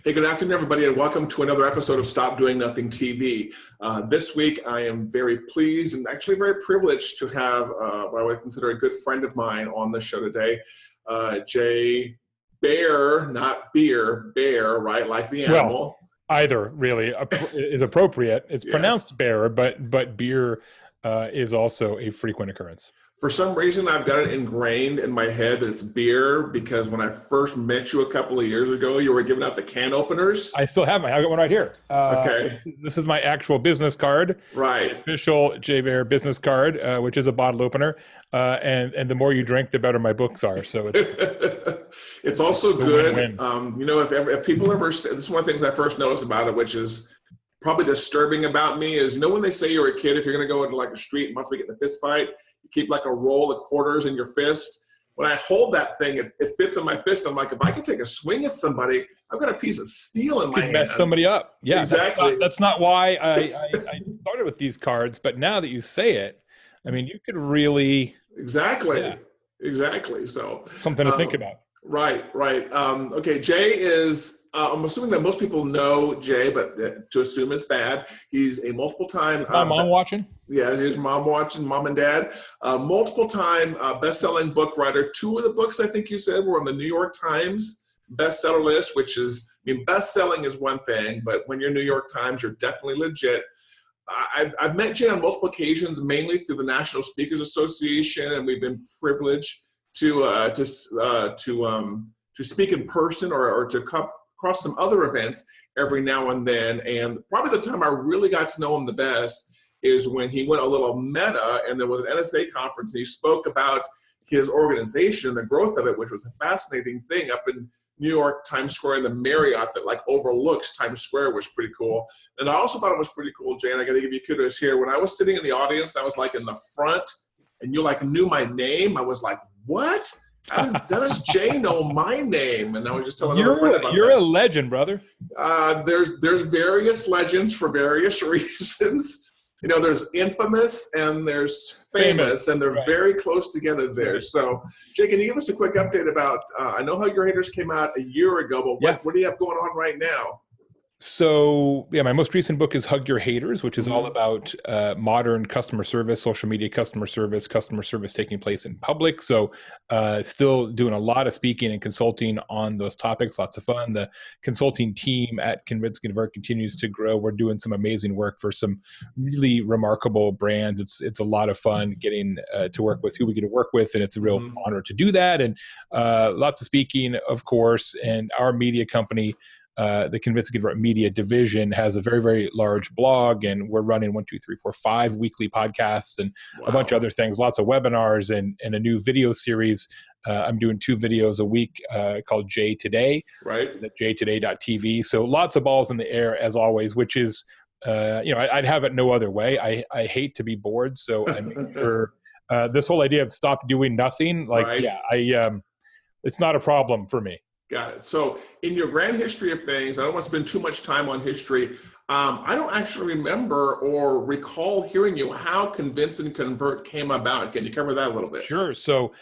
Hey, good afternoon, everybody, and welcome to another episode of Stop Doing Nothing TV. This week, I am very pleased and actually very privileged to have what I would consider a good friend of mine on the show today, Jay Baer, not beer, Baer, right, like the animal. Well, either really is appropriate. It's pronounced Baer, but beer is also a frequent occurrence. For some reason, I've got it ingrained in my head that it's beer because when I first met you a couple of years ago, you were giving out the can openers. I still have I've got one right here. Okay. This is my actual business card. Right. The official Jay Baer business card, which is a bottle opener. And the more you drink, the better my books are. So it's it's also good. Win-win. If people ever say, this is one of the things I first noticed about it, which is probably disturbing about me, is when they say you're a kid, if you're going to go into like a street and must be getting a fist fight, you keep like a roll of quarters in your fist. When I hold that thing, it fits in my fist. I'm like, if I could take a swing at somebody, I've got a piece of steel in my hands. Mess somebody up. Yeah, exactly. That's not why I started with these cards. But now that you say it, I mean, you could really exactly. So something to think about. Right. Okay, Jay is. I'm assuming that most people know Jay, but to assume it's bad. He's a multiple-time. Is my mom watching? Yeah, his mom watching, mom and dad. Multiple-time best-selling book writer. 2 of the books, I think you said, were on the New York Times bestseller list, which is, best-selling is one thing, but when you're New York Times, you're definitely legit. I've met Jay on multiple occasions, mainly through the National Speakers Association, and we've been privileged to speak in person or to cross some other events every now and then. And probably the time I really got to know him the best is when he went a little meta, and there was an NSA conference, and he spoke about his organization and the growth of it, which was a fascinating thing up in New York, Times Square, and the Marriott that like overlooks Times Square, was pretty cool. And I also thought it was pretty cool, Jay, and I got to give you kudos here. When I was sitting in the audience, and I was like in the front, and you like knew my name, I was like, what? How does Jay know my name? And I was just telling another friend about You're a legend, brother. There's various legends for various reasons. There's infamous and there's famous, and they're very close together there. So, Jay, can you give us a quick update about, I know Hug Your Haters came out a year ago, but what do you have going on right now? So, my most recent book is Hug Your Haters, which is all about modern customer service, social media customer service taking place in public. So still doing a lot of speaking and consulting on those topics, lots of fun. The consulting team at Convince Convert continues to grow. We're doing some amazing work for some really remarkable brands. It's a lot of fun getting to work with who we get to work with, and it's a real honor to do that. And lots of speaking, of course, and our media company, the Convince Convert Media Division, has a very, very large blog, and we're running 5 weekly podcasts and a bunch of other things, lots of webinars and a new video series. I'm doing 2 videos a week called Jay Today. Right. It's at jtoday.tv. So lots of balls in the air as always, which is, I'd have it no other way. I hate to be bored. So I make sure this whole idea of stop doing nothing, it's not a problem for me. Got it. So in your grand history of things, I don't want to spend too much time on history. I don't actually remember or recall hearing you how Convince and Convert came about. Can you cover that a little bit? Sure. So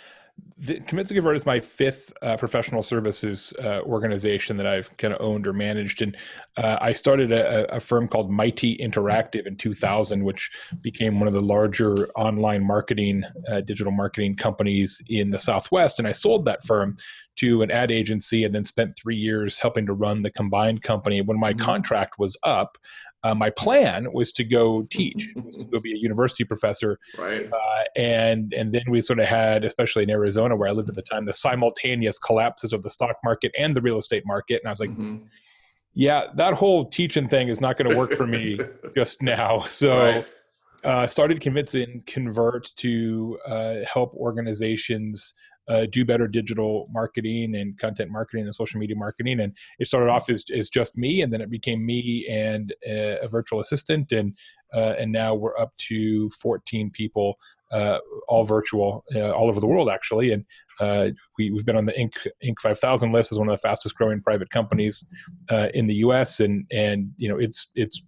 the Convince and Convert is my 5th professional services organization that I've kind of owned or managed. And I started a firm called Mighty Interactive in 2000, which became one of the larger online marketing, digital marketing companies in the Southwest. And I sold that firm to an ad agency and then spent 3 years helping to run the combined company. When my contract was up, my plan was to go teach, was to go be a university professor. Right. And then we sort of had, especially in Arizona where I lived at the time, the simultaneous collapses of the stock market and the real estate market. And I was like, yeah, that whole teaching thing is not going to work for me just now. So started Convince and Convert to help organizations do better digital marketing and content marketing and social media marketing. And it started off as just me, and then it became me and a virtual assistant. And now we're up to 14 people, all virtual, all over the world, actually. And we've been on the Inc. 5000 list as one of the fastest growing private companies in the US. And it's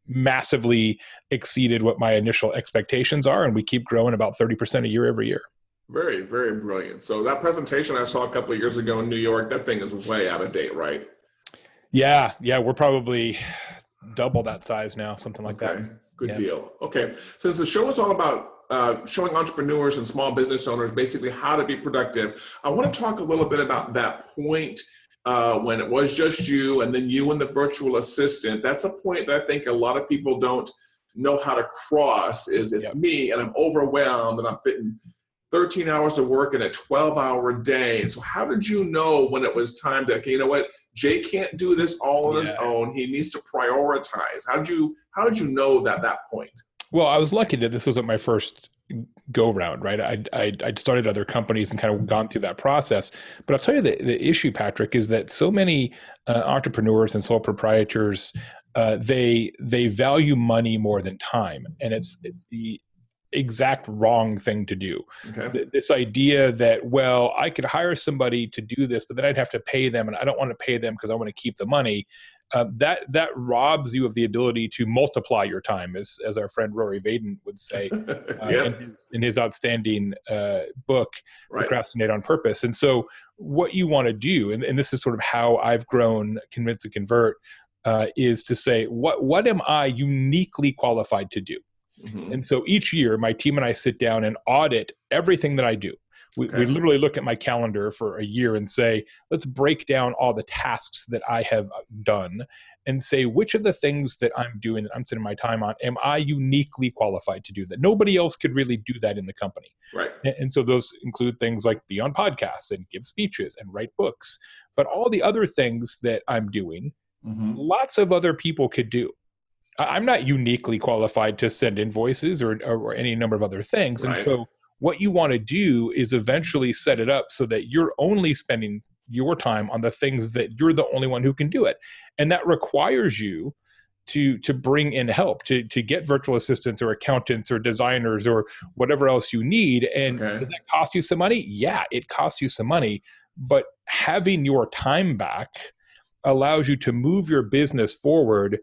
massively exceeded what my initial expectations are. And we keep growing about 30% a year every year. Very, very brilliant. So that presentation I saw a couple of years ago in New York, that thing is way out of date, right? Yeah, yeah, we're probably double that size now, something like that. Okay, good Yeah. deal. Okay, since the show is all about showing entrepreneurs and small business owners basically how to be productive, I want to talk a little bit about that point when it was just you and then you and the virtual assistant. That's a point that I think a lot of people don't know how to cross. Is it's me and I'm overwhelmed and I'm fitting 13 hours of work in a 12-hour day. And so how did you know when it was time to, okay, you know what, Jay can't do this all on his own. He needs to prioritize. How did you know that point? Well, I was lucky that this wasn't my first go round, right? I'd started other companies and kind of gone through that process. But I'll tell you the issue, Patrick, is that so many entrepreneurs and sole proprietors, they value money more than time. And it's the exact wrong thing to do. Okay. This idea that, well, I could hire somebody to do this, but then I'd have to pay them, and I don't want to pay them because I want to keep the money. That robs you of the ability to multiply your time, as our friend Rory Vaden would say in his outstanding book, Procrastinate on Purpose. And so what you want to do, and this is sort of how I've grown Convince and Convert, is to say, what am I uniquely qualified to do? Mm-hmm. And so each year, my team and I sit down and audit everything that I do. We literally look at my calendar for a year and say, let's break down all the tasks that I have done and say, which of the things that I'm doing, that I'm spending my time on, am I uniquely qualified to do that? Nobody else could really do that in the company. Right. And so those include things like be on podcasts and give speeches and write books. But all the other things that I'm doing, lots of other people could do. I'm not uniquely qualified to send invoices or any number of other things. Right. And so what you want to do is eventually set it up so that you're only spending your time on the things that you're the only one who can do it. And that requires you to bring in help, to get virtual assistants or accountants or designers or whatever else you need. And does that cost you some money? Yeah, it costs you some money. But having your time back allows you to move your business forward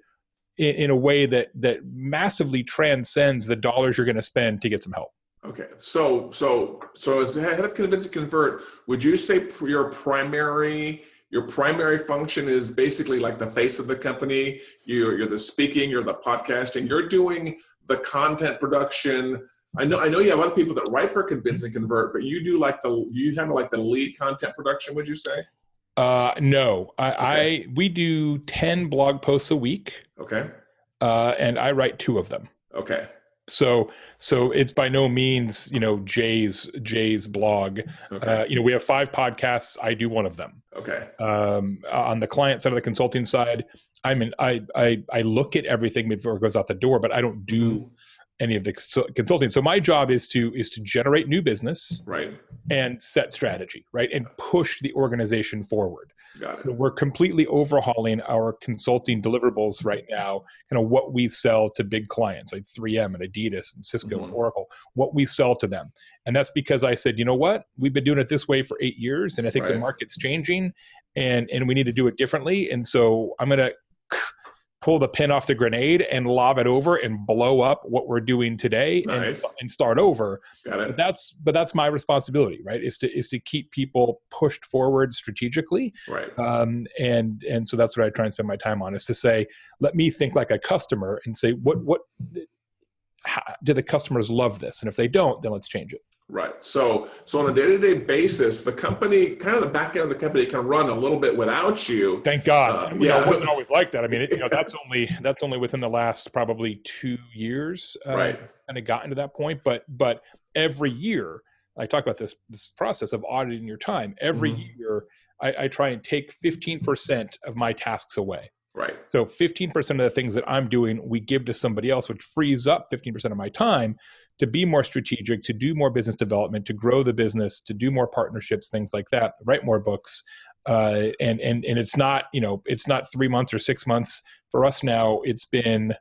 in a way that massively transcends the dollars you're going to spend to get some help. Okay, so as head of Convince and Convert, would you say your primary function is basically like the face of the company? You're the speaking, you're the podcasting, you're doing the content production. I know you have other people that write for Convince and Convert, but you do you handle like the lead content production, would you say? No, we do 10 blog posts a week. Okay. And I write 2 of them. Okay. So it's by no means, Jay's blog. Okay. We have 5 podcasts. I do 1 of them. Okay. On the client side of the consulting side, I look at everything before it goes out the door, but I don't do any of the consulting. So my job is to generate new business, right, and set strategy, right, and push the organization forward. Got it. So we're completely overhauling our consulting deliverables right now, kind of what we sell to big clients like 3M and Adidas and Cisco and Oracle, what we sell to them. And that's because I said, you know what, we've been doing it this way for 8 years, and I think the market's changing, and we need to do it differently. And so I'm going to pull the pin off the grenade and lob it over and blow up what we're doing today. Nice. and start over. Got it. But that's my responsibility, right? Is to keep people pushed forward strategically. Right. And so that's what I try and spend my time on, is to say, let me think like a customer and say, how do the customers love this? And if they don't, then let's change it. Right. So on a day-to-day basis, the company, kind of the back end of the company, can run a little bit without you. Thank God. It wasn't always like that. I mean, that's only within the last probably 2 years, kind of gotten to that point. But every year, I talk about this process of auditing your time. Every year, I try and take 15% of my tasks away. Right. So 15% of the things that I'm doing, we give to somebody else, which frees up 15% of my time to be more strategic, to do more business development, to grow the business, to do more partnerships, things like that, write more books. And it's not, it's not 3 months or 6 months. For us now, it's been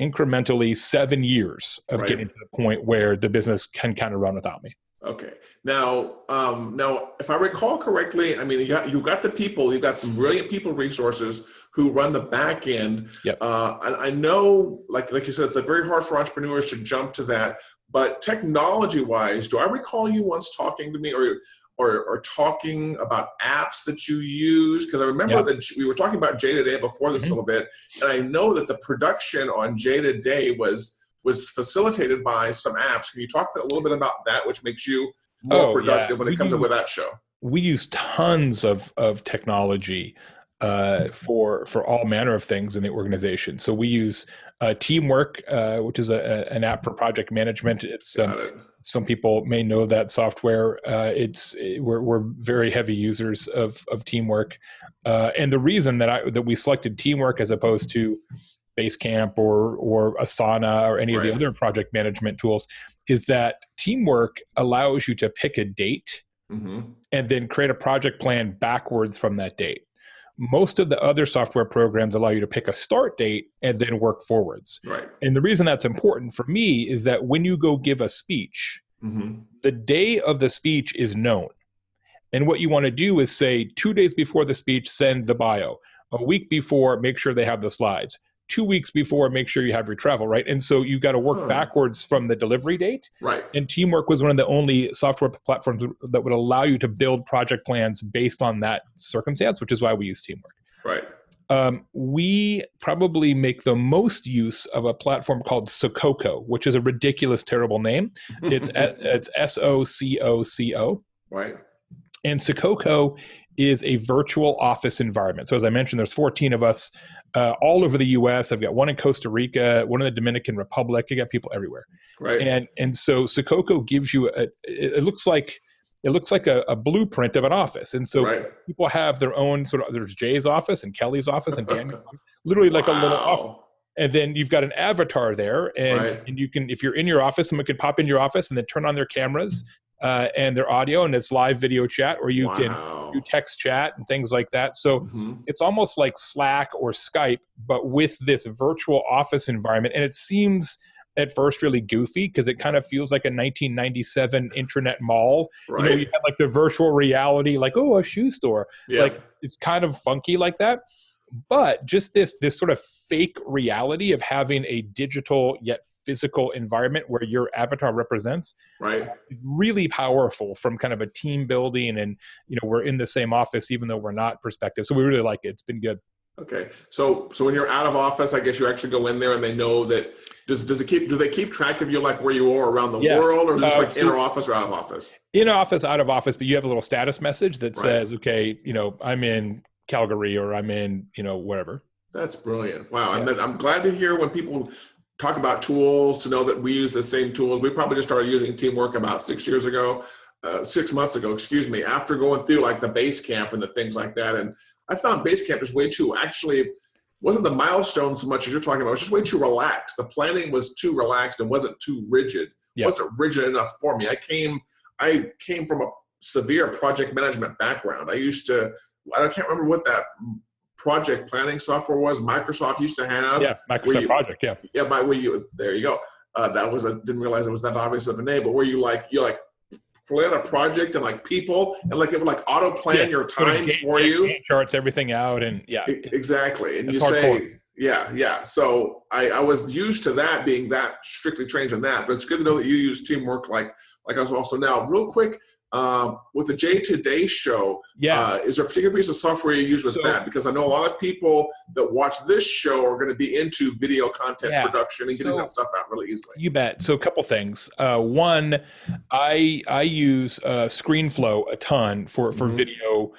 incrementally 7 years of getting to the point where the business can kind of run without me. Okay. Now, if I recall correctly, I mean, you got the people, you've got some brilliant people resources who run the back end. Yep. I know, like you said, it's very hard for entrepreneurs to jump to that. But technology-wise, do I recall you once talking to me, or talking about apps that you use? Because I remember that we were talking about J Today before this a little bit, and I know that the production on J Today was facilitated by some apps. Can you talk a little bit about that, which makes you more productive when it comes up with that show? We use tons of technology for all manner of things in the organization. So we use Teamwork, which is an app for project management. It's some people may know that software. We're very heavy users of Teamwork, and the reason that we selected Teamwork as opposed to Basecamp or Asana or any of the other project management tools is that Teamwork allows you to pick a date and then create a project plan backwards from that date. Most of the other software programs allow you to pick a start date and then work forwards. Right. And the reason that's important for me is that when you go give a speech, the day of the speech is known. And what you want to do is say 2 days before the speech, send the bio. A week before, make sure they have the slides. 2 weeks before, make sure you have your travel, right? And so you've got to work backwards from the delivery date. Right. And Teamwork was one of the only software platforms that would allow you to build project plans based on that circumstance, which is why we use Teamwork. Right. We probably make the most use of a platform called Sococo, which is a ridiculous, terrible name. It's SOCOCO. Right. And Sococo is a virtual office environment. So as I mentioned, there's 14 of us all over the U.S. I've got one in Costa Rica, one in the Dominican Republic. I got people everywhere. Right. And so Sococo gives you it looks like a blueprint of an office. And so people have their own there's Jay's office and Kelly's office and Daniel's office, literally like a little office. And then you've got an avatar there, and you can, if you're in your office, someone can pop in your office and then turn on their cameras and their audio, and it's live video chat, or you can do text chat and things like that. So it's almost like Slack or Skype, but with this virtual office environment. And it seems at first really goofy because it kind of feels like a 1997 internet mall. You know, you have like the virtual reality, like, oh, a shoe store. Like it's kind of funky like that. But just this sort of fake reality of having a digital yet physical environment where your avatar represents, really powerful from kind of a team building, and we're in the same office even though we're not perspective. So we really like it. It's been good. Okay, so when you're out of office, I guess you actually go in there and they know that. Do they keep track of you like where you are around the world, or is this like inner office or out of office? In office, out of office, but you have a little status message that says, okay, I'm in Calgary, or I'm in, wherever. That's brilliant. Wow. Yeah. I'm glad to hear when people talk about tools to know that we use the same tools. We probably just started using Teamwork about 6 months ago, after going through like the Basecamp and the things like that. And I found Basecamp is way too, actually, wasn't the milestone so much as you're talking about. It was just way too relaxed. The planning was too relaxed and wasn't too rigid. It wasn't rigid enough for me. I came from a severe project management background. I can't remember what that project planning software was. Microsoft used to have. Yeah, Microsoft Project. Yeah. Yeah, there you go. Didn't realize it was that obvious of a name. But where you plan a project and like people and like it would like auto plan your times for you. Gantt charts everything out and exactly. And you hardcore. say So I was used to that, being that strictly trained in that. But it's good to know that you use Teamwork like us also now. Real quick. With the J Today show, is there a particular piece of software you use with that? Because I know a lot of people that watch this show are going to be into video content production and getting that stuff out really easily. You bet. So a couple things. One, I use ScreenFlow a ton for video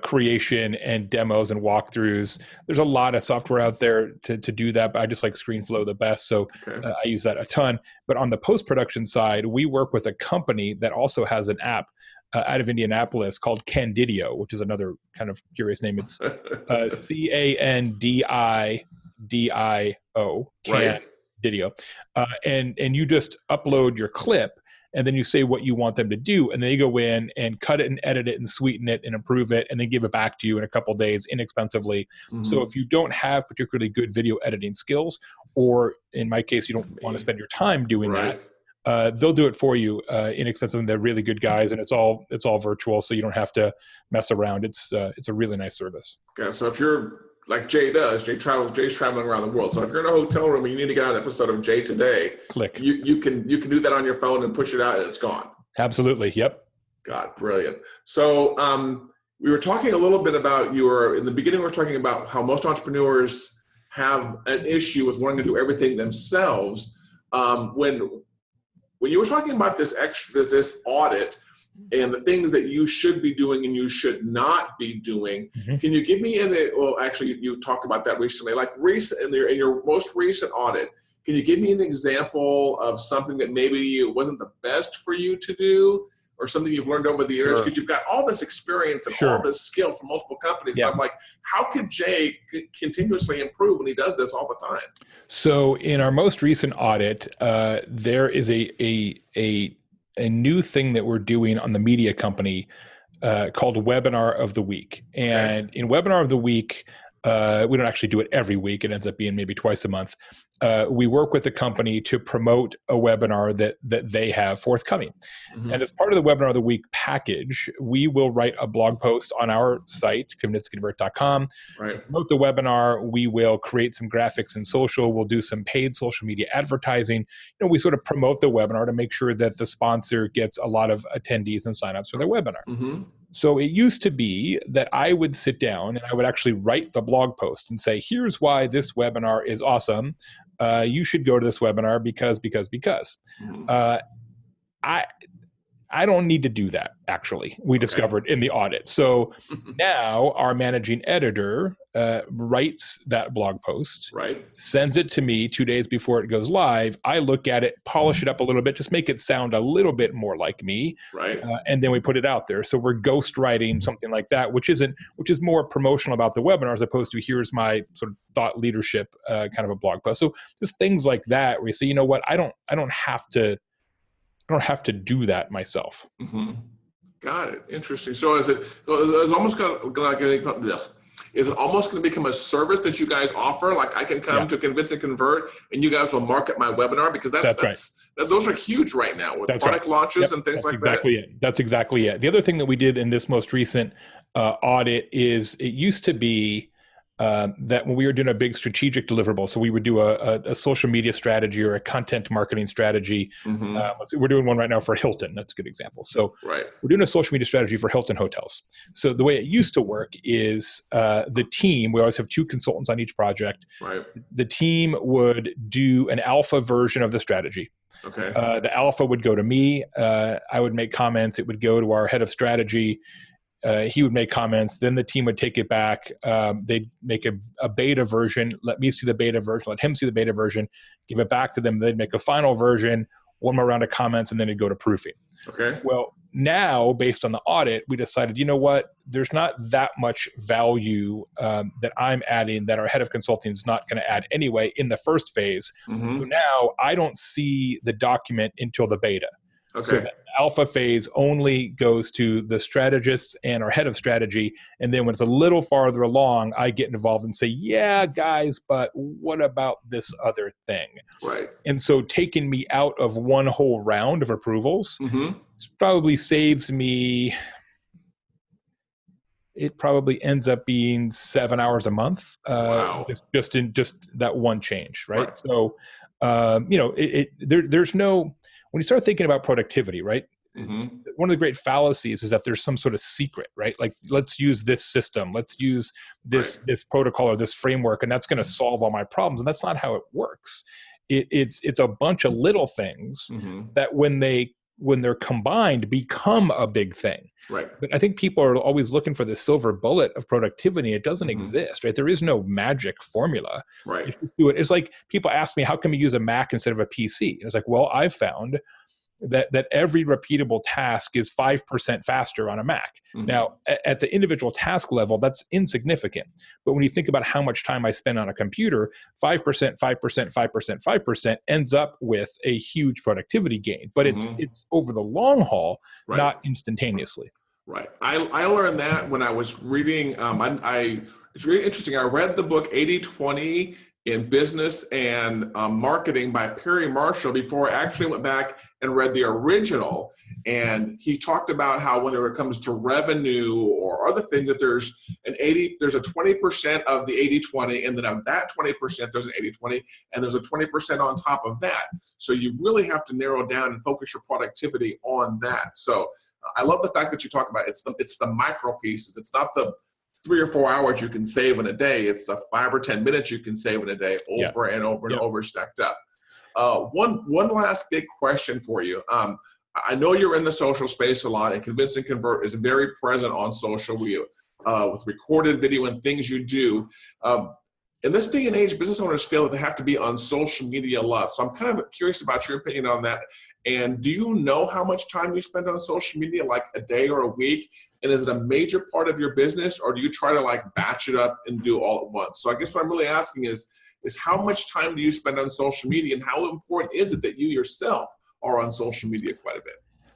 creation and demos and walkthroughs. There's a lot of software out there to do that, but I just like ScreenFlow the best. So I use that a ton. But on the post-production side, we work with a company that also has an app out of Indianapolis called Candidio, which is another kind of curious name. It's Candidio, Candidio. And you just upload your clip, and then you say what you want them to do, and they go in and cut it and edit it and sweeten it and improve it, and then give it back to you in a couple of days inexpensively. So if you don't have particularly good video editing skills, or in my case, you don't want to spend your time doing that, they'll do it for you inexpensively. They're really good guys, and it's all virtual, so you don't have to mess around. It's a really nice service. Okay, so if you're like Jay does, Jay's traveling around the world. So if you're in a hotel room and you need to get an episode of Jay Today, click. You can do that on your phone and push it out, and it's gone. Absolutely. Yep. God, brilliant. So we were talking a little bit about in the beginning, we were talking about how most entrepreneurs have an issue with wanting to do everything themselves. When you were talking about this audit and the things that you should be doing and you should not be doing, can you give me actually you talked about that recently, like in your most recent audit, can you give me an example of something that maybe it wasn't the best for you to do, or something you've learned over the years? Because you've got all this experience and all this skill from multiple companies. But I'm like, how could Jay continuously improve when he does this all the time? So in our most recent audit, there is a new thing that we're doing on the media company called Webinar of the Week. And in Webinar of the Week, we don't actually do it every week. It ends up being maybe twice a month. We work with the company to promote a webinar that they have forthcoming. And as part of the Webinar of the Week package, we will write a blog post on our site, convincedconvert.com. Promote the webinar. We will create some graphics and social. We'll do some paid social media advertising. We sort of promote the webinar to make sure that the sponsor gets a lot of attendees and signups for their webinar. So it used to be that I would sit down and I would actually write the blog post and say, here's why this webinar is awesome. You should go to this webinar because. I don't need to do that, actually, we discovered in the audit. So now our managing editor writes that blog post, sends it to me 2 days before it goes live. I look at it, polish it up a little bit, just make it sound a little bit more like me. And then we put it out there. So we're ghostwriting something like that, which is more promotional about the webinar as opposed to here's my sort of thought leadership kind of a blog post. So just things like that where you say, you know what, I don't have to do that myself. Got it. Interesting. So is it almost going to become a service that you guys offer? Like I can come to Convince and Convert and you guys will market my webinar, because those are huge right now with product launches and things like that. That's exactly it. The other thing that we did in this most recent audit is it used to be that when we were doing a big strategic deliverable, so we would do a social media strategy or a content marketing strategy. We're doing one right now for Hilton. That's a good example. So we're doing a social media strategy for Hilton hotels. So the way it used to work is the team, we always have 2 consultants on each project. The team would do an alpha version of the strategy. The alpha would go to me. I would make comments. It would go to our head of strategy. He would make comments, then the team would take it back. They'd make a beta version, let me see the beta version, let him see the beta version, give it back to them. They'd make a final version, one more round of comments, and then it'd go to proofing. Well, now, based on the audit, we decided, you know what, there's not that much value that I'm adding that our head of consulting is not going to add anyway in the first phase. So now I don't see the document until the beta. So the alpha phase only goes to the strategists and our head of strategy. And then when it's a little farther along, I get involved and say, yeah, guys, but what about this other thing? And so taking me out of one whole round of approvals probably saves me, it probably ends up being 7 hours a month, just that one change. So, there's no, when you start thinking about productivity, one of the great fallacies is that there's some sort of secret, like let's use this system, let's use this protocol or this framework, and that's going to solve all my problems. And that's not how it works. It's a bunch of little things that when they're combined become a big thing. But I think people are always looking for the silver bullet of productivity. It doesn't exist, There is no magic formula. You just do it. It's like people ask me, how can we use a Mac instead of a PC? And it's like, well, I've found that every repeatable task is 5% faster on a Mac. Now, at the individual task level, that's insignificant. But when you think about how much time I spend on a computer, 5%, 5%, 5%, 5% ends up with a huge productivity gain. But it's over the long haul, not instantaneously. I learned that when I was reading, it's really interesting. I read the book 80-20 in Business and Marketing by Perry Marshall before I actually went back and read the original. And he talked about how when it comes to revenue or other things, that there's a 20% of the 80-20, and then of that 20%, there's an 80-20, and there's a 20% on top of that. So you really have to narrow down and focus your productivity on that. So I love the fact that you talk about it's the micro pieces. It's not the 3 or 4 hours you can save in a day. It's the 5 or 10 minutes you can save in a day over and over and over stacked up. One last big question for you. I know you're in the social space a lot, and Convince and Convert is very present on social with recorded video and things you do. In this day and age, business owners feel that they have to be on social media a lot. So I'm kind of curious about your opinion on that. And do you know how much time you spend on social media, like a day or a week? And is it a major part of your business, or do you try to like batch it up and do all at once? So I guess what I'm really asking is how much time do you spend on social media, and how important is it that you yourself are on social media quite a bit?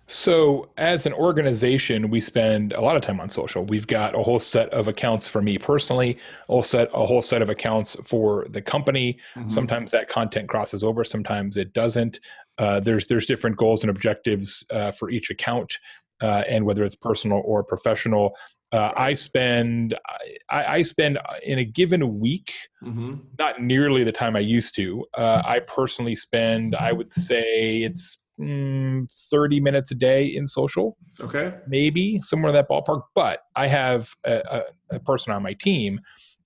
So as an organization, we spend a lot of time on social. We've got a whole set of accounts for me personally, a whole set of accounts for the company. Mm-hmm. Sometimes that content crosses over, sometimes it doesn't. There's different goals and objectives for each account, and whether it's personal or professional. I spend in a given week, mm-hmm. not nearly the time I used to. I personally spend, I would say it's 30 minutes a day in social. Okay. Maybe somewhere in that ballpark. But I have a person on my team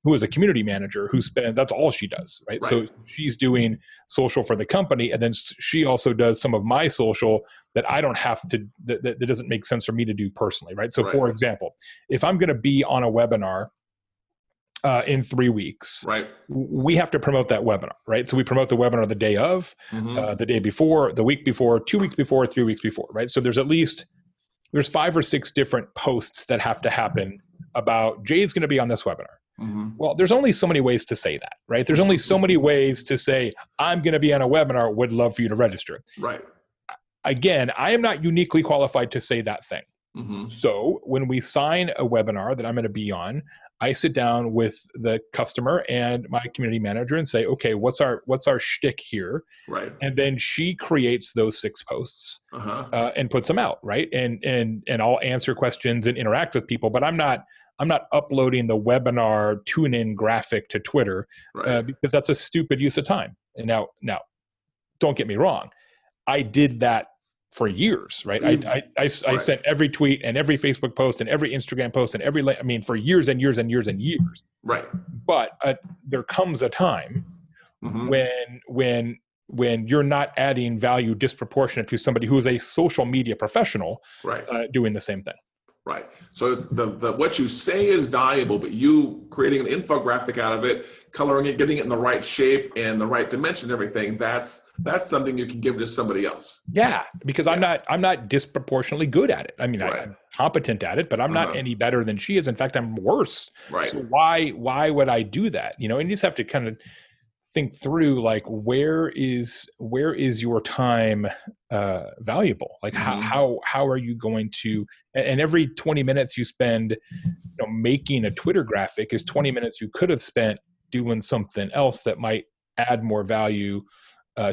who is a community manager that's all she does, right? So she's doing social for the company, and then she also does some of my social that I don't have to, that doesn't make sense for me to do personally, right? So for example, if I'm going to be on a webinar in 3 weeks, we have to promote that webinar, right? So we promote the webinar the day of, mm-hmm. The day before, the week before, 2 weeks before, 3 weeks before, right? So there's 5 or 6 different posts that have to happen about Jay's going to be on this webinar. Mm-hmm. Well, there's only so many ways to say that, right? There's only so many ways to say, I'm going to be on a webinar, would love for you to register. Right. Again, I am not uniquely qualified to say that thing. Mm-hmm. So when we sign a webinar that I'm going to be on, I sit down with the customer and my community manager and say, okay, what's our shtick here? Right. And then she creates those 6 posts and puts them out, right? And I'll answer questions and interact with people, but I'm not uploading the webinar tune-in graphic to Twitter because that's a stupid use of time. And now, don't get me wrong, I did that for years, right? I sent every tweet and every Facebook post and every Instagram post and for years and years and years and years. Right. But there comes a time mm-hmm. when you're not adding value disproportionate to somebody who is a social media professional doing the same thing. Right. So it's the what you say is valuable, but you creating an infographic out of it, coloring it, getting it in the right shape and the right dimension, everything, that's something you can give to somebody else. Yeah, because I'm not disproportionately good at it. I mean, I'm competent at it, but I'm not any better than she is. In fact, I'm worse. Right. So why would I do that? And you just have to kind of think through, like, where is your time valuable? Like mm-hmm. how are you going to, and every 20 minutes you spend making a Twitter graphic is 20 minutes you could have spent doing something else that might add more value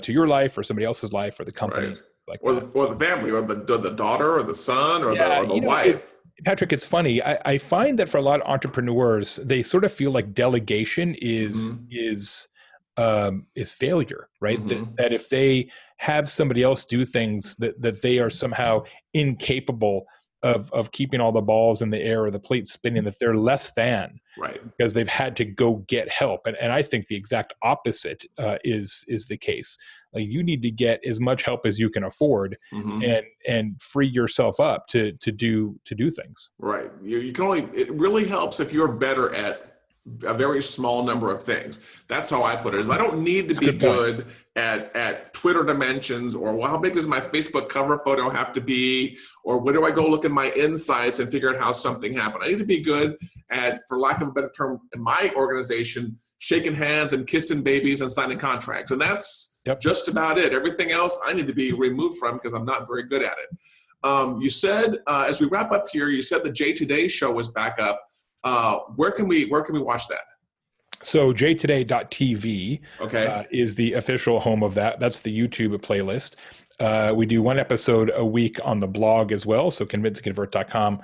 to your life or somebody else's life or the company. Like or the family or the daughter or the son or the wife. Patrick, it's funny. I find that for a lot of entrepreneurs, they sort of feel like delegation is failure, right? Mm-hmm. That if they have somebody else do things that they are somehow incapable of keeping all the balls in the air or the plate spinning, that they're less than, right? Because they've had to go get help. And I think the exact opposite is the case. Like, you need to get as much help as you can afford mm-hmm. and free yourself up to do things. Right. You can only, it really helps if you're better at a very small number of things. That's how I put it. Is I don't need to be good at Twitter dimensions, or how big does my Facebook cover photo have to be, or where do I go look in my insights and figure out how something happened. I need to be good at, for lack of a better term, in my organization, shaking hands and kissing babies and signing contracts. And that's just about it. Everything else I need to be removed from because I'm not very good at it. You said, as we wrap up here, you said the Jay Today show was back up. Where can we watch that? So jtoday.tv is the official home of that. That's the YouTube playlist. We do one episode a week on the blog as well. So convinceandconvert.com.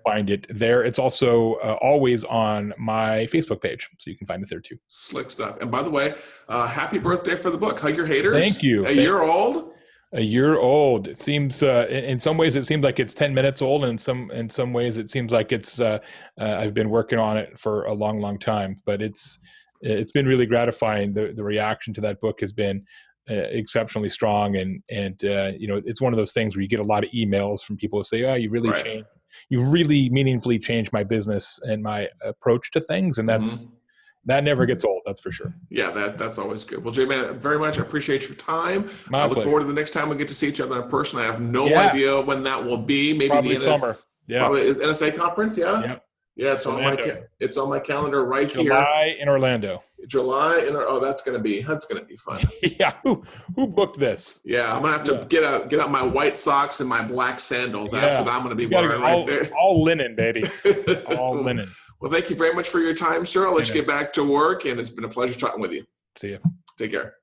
Find it there. It's also always on my Facebook page. So you can find it there too. Slick stuff. And by the way, happy birthday for the book. Hug Your Haters. Thank you. A year old. A year old. It seems in some ways it seems like it's 10 minutes old, and in some ways it seems like it's I've been working on it for a long time. But it's been really gratifying. The reaction to that book has been exceptionally strong, and it's one of those things where you get a lot of emails from people who say, "Oh, you've really meaningfully changed my business and my approach to things," and that never gets old. That's for sure. Yeah, that's always good. Well, Jay, man, very much appreciate your time. My I look pleasure. forward to the next time we get to see each other in person. I have no idea when that will be. Maybe probably the summer. Yeah, probably is NSA conference. Yeah, yeah. It's on my calendar right here. July in Orlando. That's gonna be fun. Yeah, who booked this? Yeah, I'm gonna have to get out my white socks and my black sandals. That's what I'm gonna be wearing right there. All linen, baby. All linen. Well, thank you very much for your time, sir. I'll let you get back to work, and it's been a pleasure talking with you. See you. Take care.